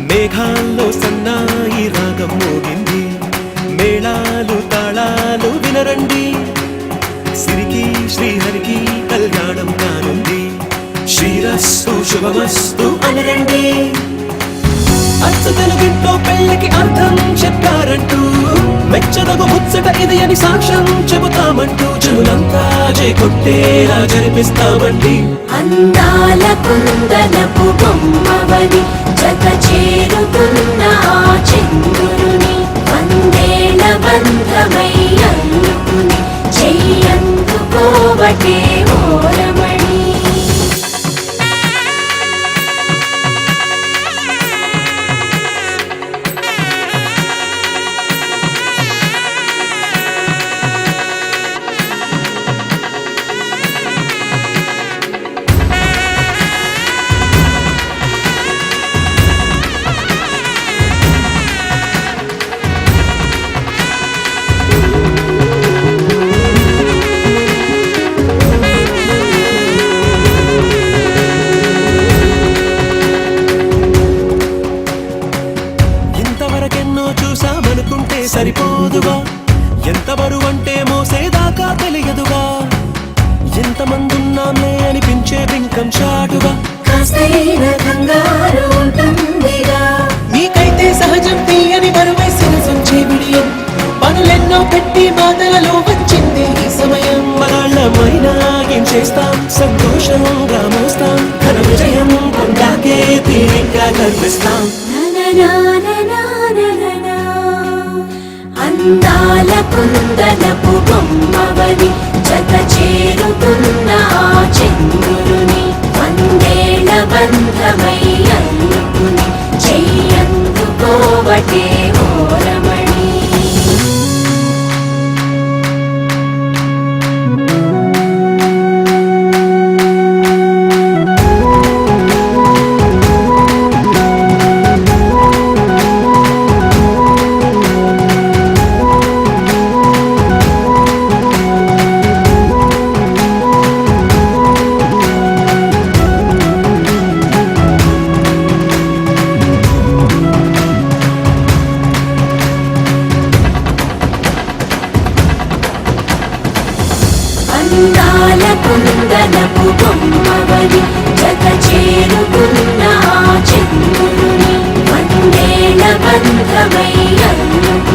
మేఘాల్లో సన్నాయి రాగం మోగింది, మేళాలు తాళాలు వినరండి, సిరికి శ్రీహరికి కళ్యాణం కానుంది, శ్రీరస్తు శుభమస్తు అనరండి. అచ్చ తెలుగింట్లో పెళ్ళికి అర్థం చెప్పారంటూ, మెచ్చదగు ముచ్చట ఇది అని సాక్ష్యం చెబుతామంటూ, చెవులంతా చేకొట్టేలా జరిపిస్తామండి. అందాల కుందనపు బొమ్మవని జత చేరుతున్న ఆ చంద్రుని, వందేల బంధమై అల్లుకుని చెయ్యందుకోవటే ఓరమణి. ఇంతవరకెన్నో చూసామనుకుంటే సరిపోదుగా, ఎంత బరువంటే మోసేదాకా తెలియదుగా, ఎంతమందున్నామే అనిపించే బింకం చాటుగా, కాస్తైన కంగారు ఉంటుందిగా. నీకైతే సహజం తీయని బరువేసిన సంచే విడియం, పనులెన్నో పెట్టి మాటలలో వచ్చింది ఈ సమయం. మనాళ్ళమైనా ఏం చేస్తాం, సంతోషంగా మోస్తాం, ఘన విజయం పొందాకే తీరిగ్గా కనిపిస్తాం. అందాల కుందనపు బొమ్మవని జత చేరుతున్న ఆ చంద్రుని, వందేల బంధమై అల్లుకుని చెయ్యందుకోవటే ఓరమణి. అందాల కుందనపు బొమ్మవని జత చేరుకున్న ఆ చంద్రుని, వందేల బంధమై అల్లుకుని